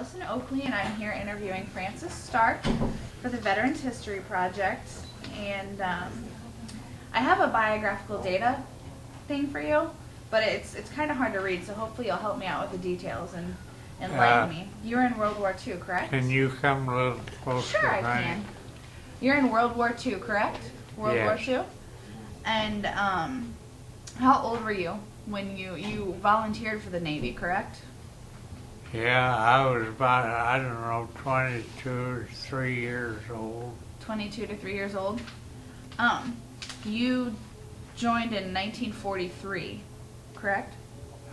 Allison Oakley, and I'm here interviewing Francis Starke for the Veterans History Project. And I have a biographical data thing for you, but it's kind of hard to read, so hopefully you'll help me out with the details and enlighten me. You were in World War II, correct? Can you come a little closer? Sure, I can. You're in World War II, correct? World Yes. War II? And how old were you when you volunteered for the Navy, correct? Yeah, I was about, I don't know, 22 or 3 years old. 22 to 3 years old. You joined in 1943, correct?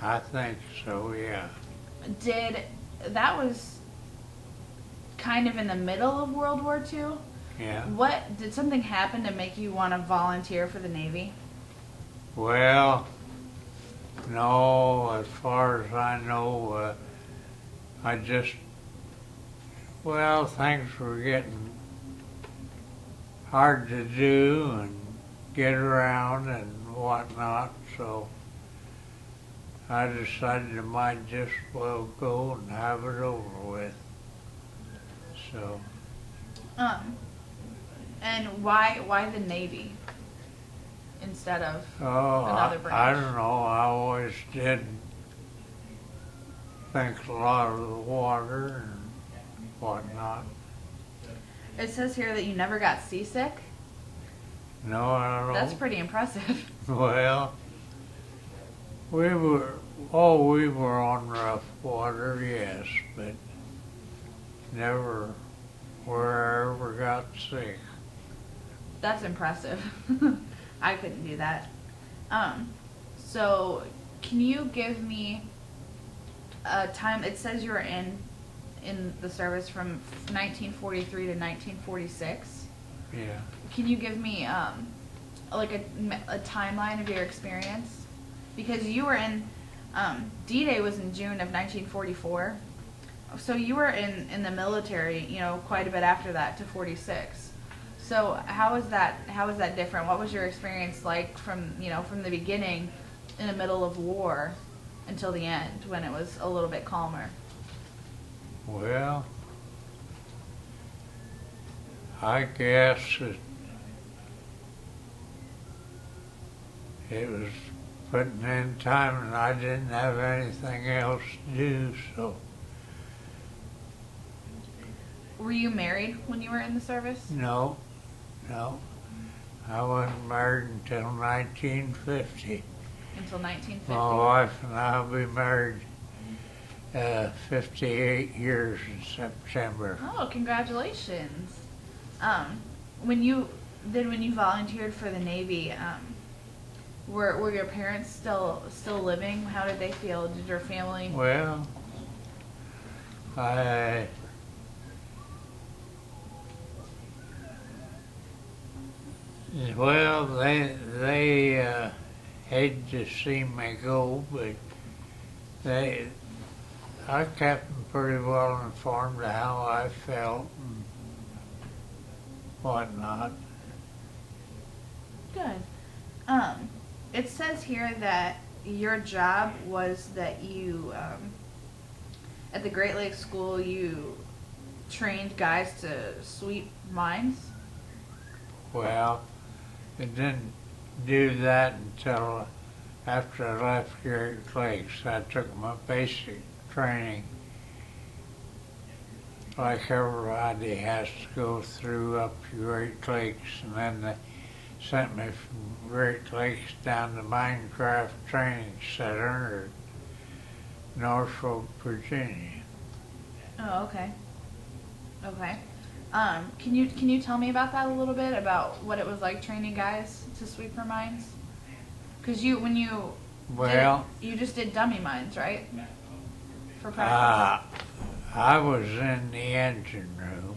I think so, yeah. That was kind of in the middle of World War II? Yeah. Did something happen to make you want to volunteer for the Navy? Well, no, as far as I know, I just, well, things were getting hard to do and get around and whatnot, so I decided I might just well go and have it over with. So, And why the Navy instead of oh, another I branch? don't know, I always did think a lot of the water and whatnot. It says here that you never got seasick. No, I don't know. That's pretty impressive. Well, we were on rough water, yes, but never where I ever got sick. That's impressive. I couldn't do that. So can you give me a time? It says you were in the service from 1943 to 1946. Yeah. Can you give me like a timeline of your experience? Because you were in D-Day was in June of 1944, so you were in the military, quite a bit after that to 46. So how was that different? What was your experience like from the beginning, in the middle of war, until the end when it was a little bit calmer? Well, I guess it was putting in time and I didn't have anything else to do, so. Were you married when you were in the service? No. I wasn't married until 1950. Until 1950? My wife and I will be married 58 years in September. Oh, congratulations. When you volunteered for the Navy, were your parents still living? How did they feel? Did your family? Well, they hated to see me go, but I kept them pretty well informed of how I felt and whatnot. Good. It says here that your job was that you, at the Great Lakes School, you trained guys to sweep mines. Well, it didn't do that until after I left Great Lakes. I took my basic training like everybody has to go through up to Great Lakes, and then they sent me from Great Lakes down to Minecraft Training Center in Norfolk, Virginia. Oh, okay. Okay. Can you tell me about that a little bit, about what it was like training guys to sweep for mines? Because you just did dummy mines, right? For practice. I was in the engine room,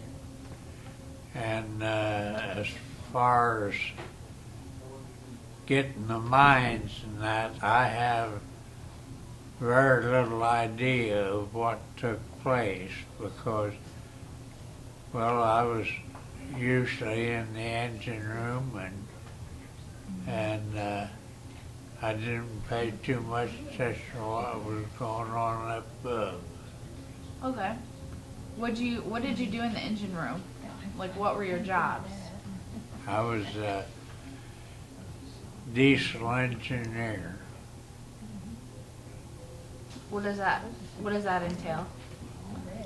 and as far as getting the mines and that, I have very little idea of what took place because, well, I was usually in the engine room and I didn't pay too much attention to what was going on up above. Okay. What did you do in the engine room? Like, what were your jobs? I was a diesel engineer. What does that entail?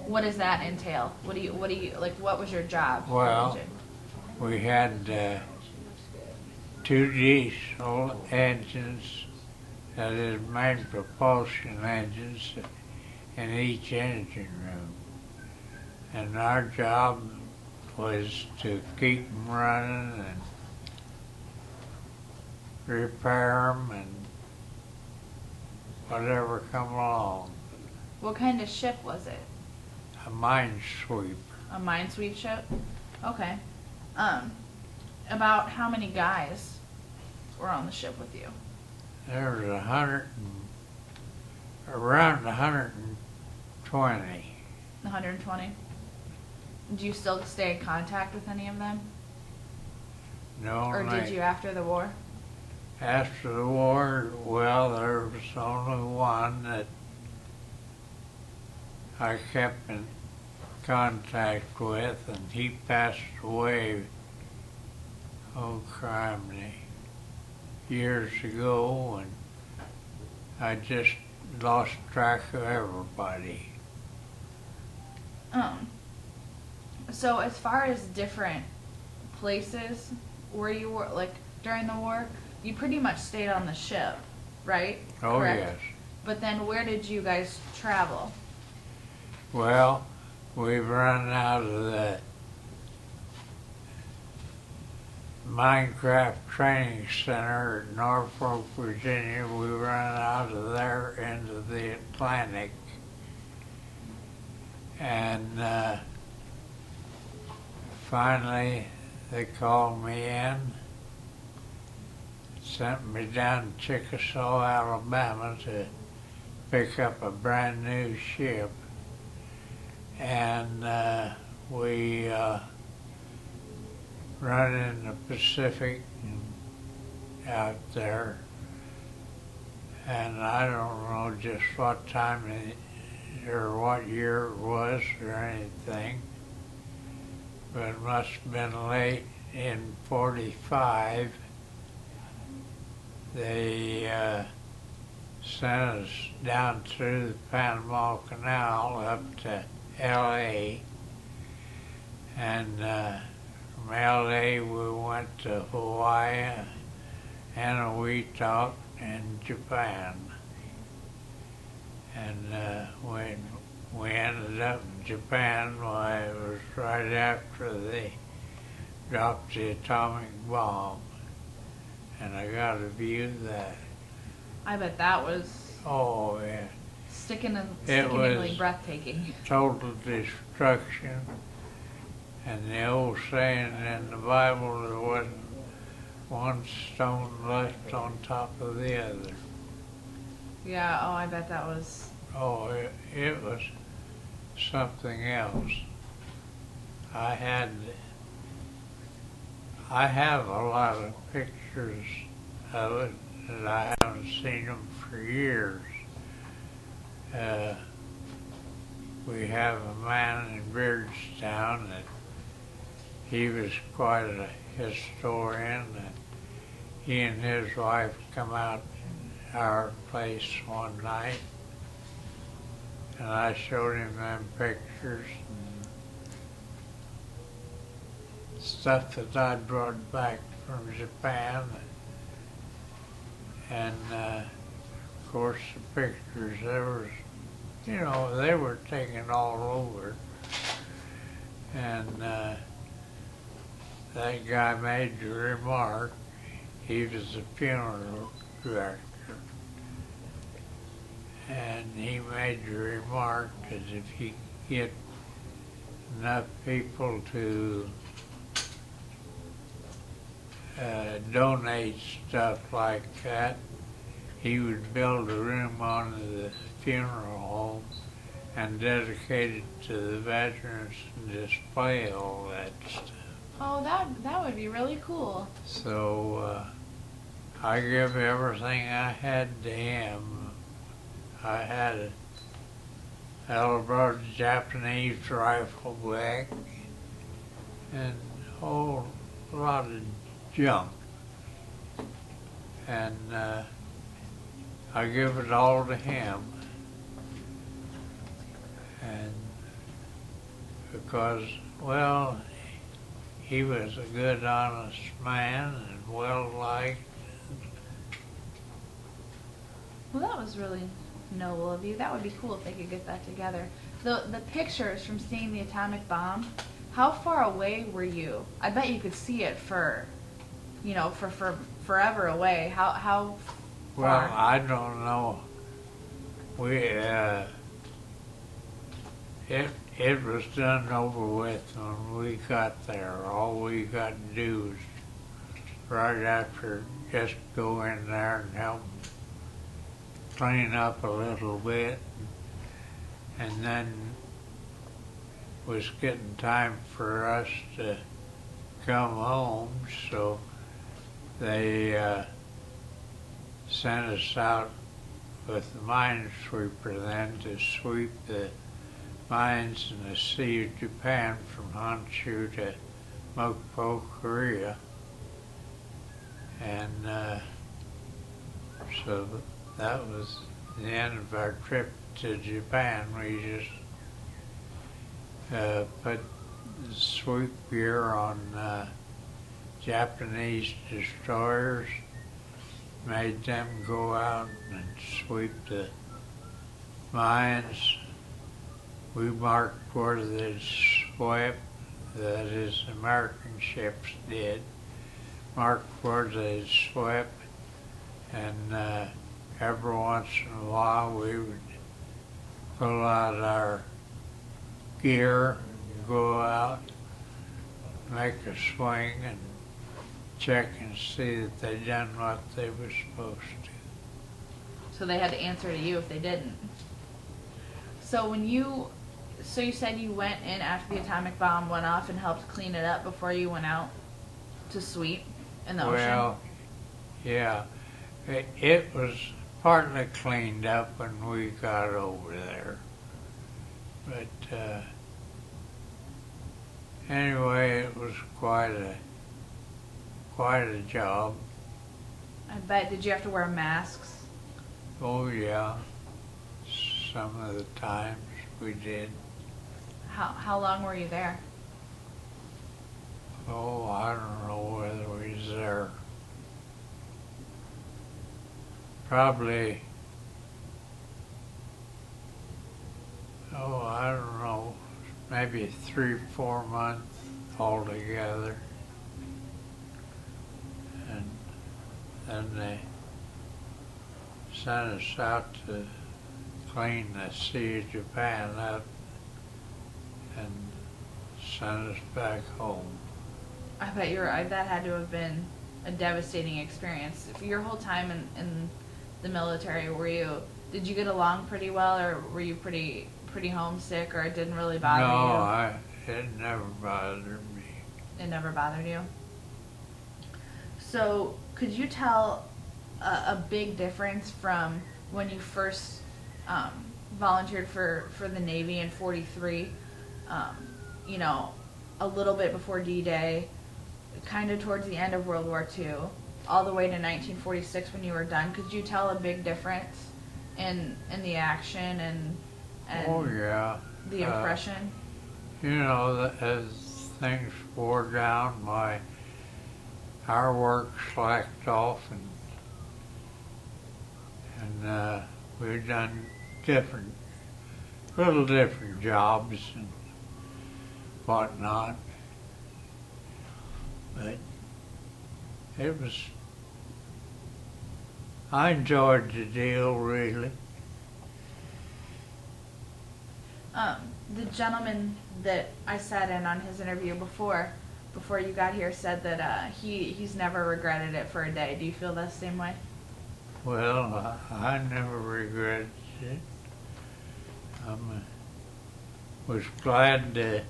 What does that entail? What do you like? What was your job? Well, we had 2 diesel engines, that is main propulsion engines, in each engine room. And our job was to keep them running and repair them and whatever come along. What kind of ship was it? A mine sweeper. A minesweep ship? Okay. About how many guys were on the ship with you? There was around 120. 120? Do you still stay in contact with any of them? No, Or did you after the war? After the war, well, there was only one that I kept in contact with, and he passed away, oh criminy, years ago, and I just lost track of everybody. So as far as different places where you were, like, during the war, you pretty much stayed on the ship, right? Oh, Correct? yes. But then where did you guys travel? Well, we've run out of the Minecraft Training Center in Norfolk, Virginia. We ran out of there into the Atlantic. And finally, they called me in, sent me down to Chickasaw, Alabama to pick up a brand new ship. And we run in the Pacific out there. And I don't know just what time or what year it was or anything, but it must have been late in 45. They sent us down through the Panama Canal up to L.A. And from L.A. we went to Hawaii, Eniwetok, and Japan. And when we ended up in Japan, well, it was right after they dropped the atomic bomb. And I got to view that. I bet that was Oh, yeah. sickeningly breathtaking. Total destruction. And the old saying in the Bible, there wasn't one stone left on top of the other. Yeah, oh, I bet that was... Oh, it was something else. I have a lot of pictures of it, and I haven't seen them for years. We have a man in Beardstown that he was quite a historian, and he and his wife come out to our place one night, and I showed him them pictures and stuff that I brought back from Japan. And of course the pictures, there was, they were taken all over. And that guy made the remark, he was the funeral director, and he made the remark that if he could get enough people to donate stuff like that, he would build a room on the funeral home and dedicate it to the veterans and display all that stuff. Oh, that would be really cool. So I give everything I had to him. I had Ella brought a Japanese rifle back and a whole lot of junk. And I give it all to him. And because, well, he was a good, honest man and well-liked. Well, that was really noble of you. That would be cool if they could get that together. The pictures from seeing the atomic bomb, how far away were you? I bet you could see it for forever away. How Well, far? I don't know. It was done over with when we got there. All we got to do was right after just go in there and help clean up a little bit, and then was getting time for us to come home, so they sent us out with the minesweeper then to sweep the mines in the Sea of Japan from Honshu to Mokpo, Korea. And so that was the end of our trip to Japan. We just put the sweep gear on Japanese destroyers, made them go out and sweep the mines. We marked where they swept, that is, American ships did, marked where they swept, and every once in a while we would pull out our gear, go out, make a swing, and check and see that they done what they were supposed to. So they had to answer to you if they didn't. So you said you went in after the atomic bomb went off and helped clean it up before you went out to sweep in the ocean? Well, yeah, it was partly cleaned up when we got over there. But anyway, it was quite a job. I bet. Did you have to wear masks? Oh yeah, some of the times we did. How long were you there? Oh, I don't know whether we was there. Probably, I don't know, maybe 3-4 months altogether. And then they sent us out to clean the Sea of Japan up and sent us back home. I bet that had to have been a devastating experience. For your whole time in the military, did you get along pretty well, or were you pretty homesick, or it didn't really bother you? No, it never bothered me. It never bothered you? So, could you tell a big difference from when you first volunteered for the Navy in '43, a little bit before D-Day, kind of towards the end of World War II, all the way to 1946 when you were done? Could you tell a big difference in the action and Oh yeah. the impression? As things wore down, our work slacked off, and we've done little different jobs and whatnot. But I enjoyed the deal, really. The gentleman that I sat in on his interview before you got here said that he's never regretted it for a day. Do you feel the same way? Well, I never regretted it. I was glad to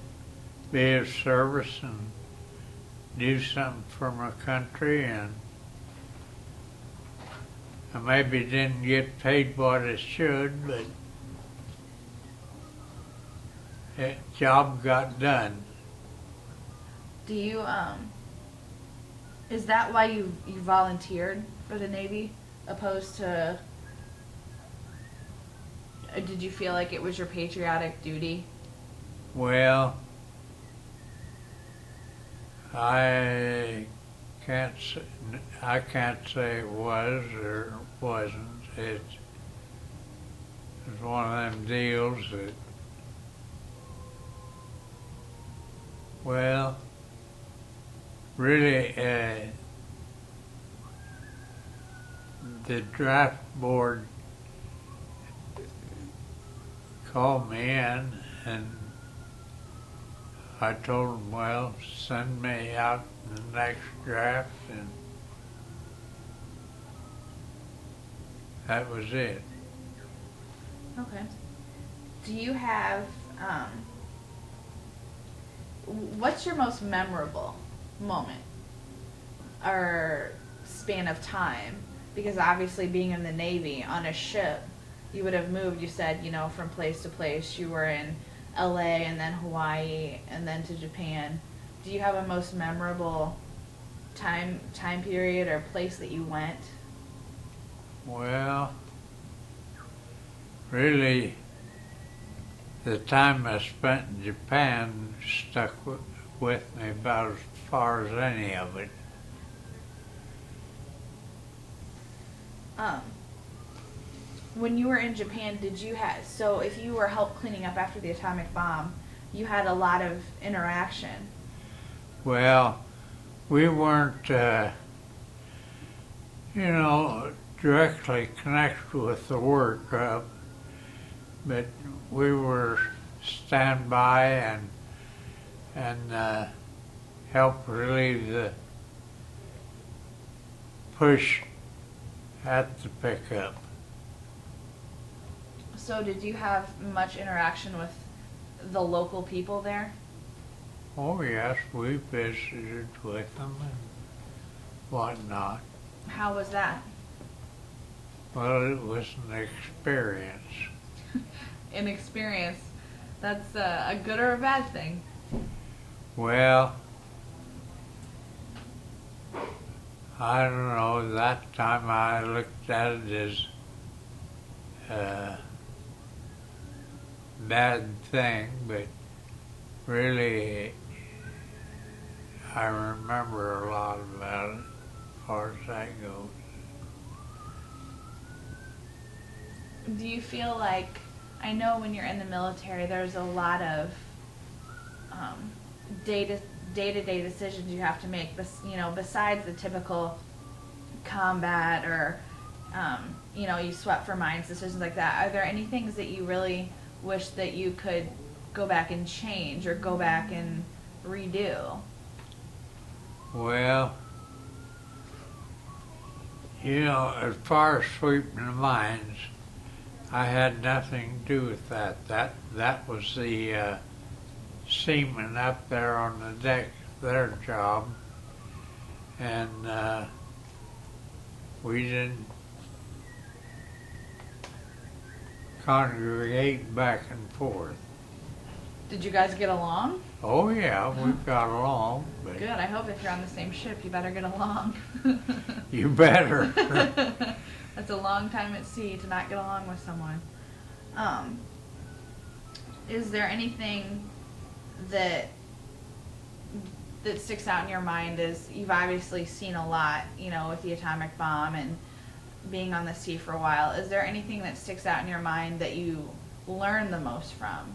be of service and do something for my country, and I maybe didn't get paid what I should, but job got done. Do you is that why you volunteered for the Navy opposed to did you feel like it was your patriotic duty? Well, I I can't say it was or wasn't. It was one of them deals that, well, really, the draft board called me in and I told them, well, send me out in the next draft, and that was it. Okay. Do you have what's your most memorable moment or span of time? Because obviously being in the Navy on a ship, you would have moved, you said, from place to place. You were in LA and then Hawaii and then to Japan. Do you have a most memorable time period or place that you went? Well, really, the time I spent in Japan stuck with me about as far as any of it. When you were in Japan, did you have, so if you were help cleaning up after the atomic bomb, you had a lot of interaction. Well, we weren't, directly connected with the work, but we were standby and help relieve the push at the pickup. So did you have much interaction with the local people there? Oh yes, we visited with them and whatnot. How was that? Well, it was an experience. An experience. That's a good or a bad thing? Well, I don't know, that time I looked at it as a bad thing, but really I remember a lot about it as far as that goes. Do you feel like, I know when you're in the military there's a lot of day-to-day decisions you have to make, besides the typical combat or, you sweat for mines, decisions like that. Are there any things that you really wish that you could go back and change or go back and redo? Well, as far as sweeping the mines, I had nothing to do with that. That was the seamen up there on the deck, their job, and we didn't congregate back and forth. Did you guys get along? Oh yeah, we got along, but Good. I hope if you're on the same ship, you better get along. you better. That's a long time at sea to not get along with someone. Is there anything that sticks out in your mind? As you've obviously seen a lot, with the atomic bomb and being on the sea for a while. Is there anything that sticks out in your mind that you learned the most from?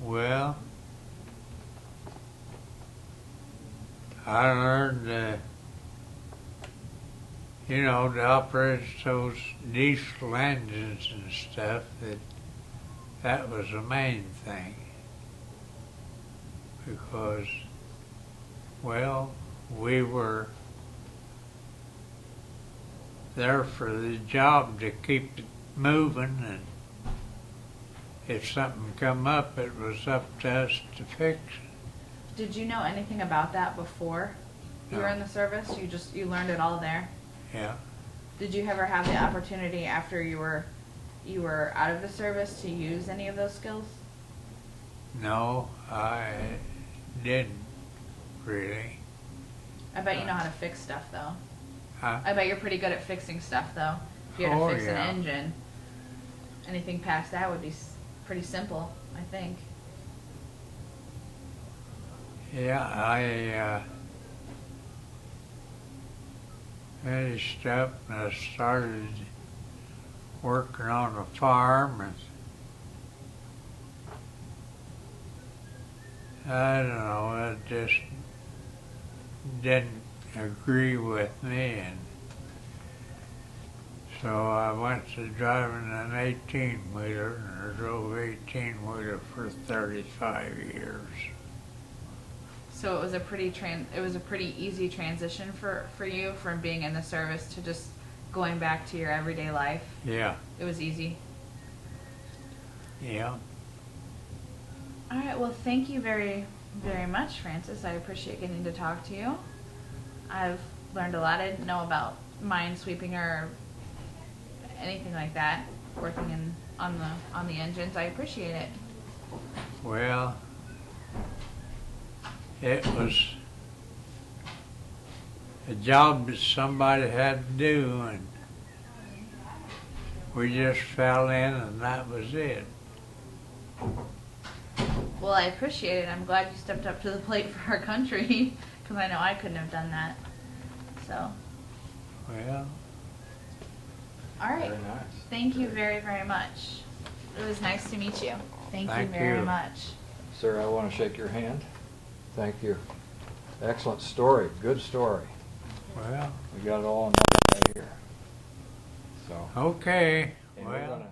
Well, I learned, to operate those diesel engines and stuff, that was the main thing. Because, well, we were there for the job to keep it moving, and if something come up, it was up to us to fix it. Did you know anything about that before you were No. in the service? You learned it all there? Yeah. Did you ever have the opportunity after you were you were out of the service to use any of those skills? No, I didn't really. I bet you know how to fix stuff though. Huh? I bet you're pretty good at fixing stuff though. If you had to Oh, fix yeah. an engine, anything past that would be pretty simple, I think. Yeah, I finished up and I started working on a farm, and I don't know, it just didn't agree with me, and so I went to driving an 18-wheeler, and I drove 18-wheeler for 35 years. So it was a pretty easy transition for you from being in the service to just going back to your everyday life. Yeah, It was easy. yeah. All right. Well, thank you very, very much, Francis. I appreciate getting to talk to you. I've learned a lot. I didn't know about minesweeping or anything like that. Working on the engines. I appreciate it. Well, it was a job that somebody had to do, and we just fell in, and that was it. Well, I appreciate it. I'm glad you stepped up to the plate for our country, because I know I couldn't have done that. So, Well, all right. Very nice. Thank you very, very much. It was nice to meet you. Thank you Thank very you. much. Sir, I want to shake your hand. Thank you. Excellent story. Good story. well, We got it all in right here. So, okay. and we're Well. gonna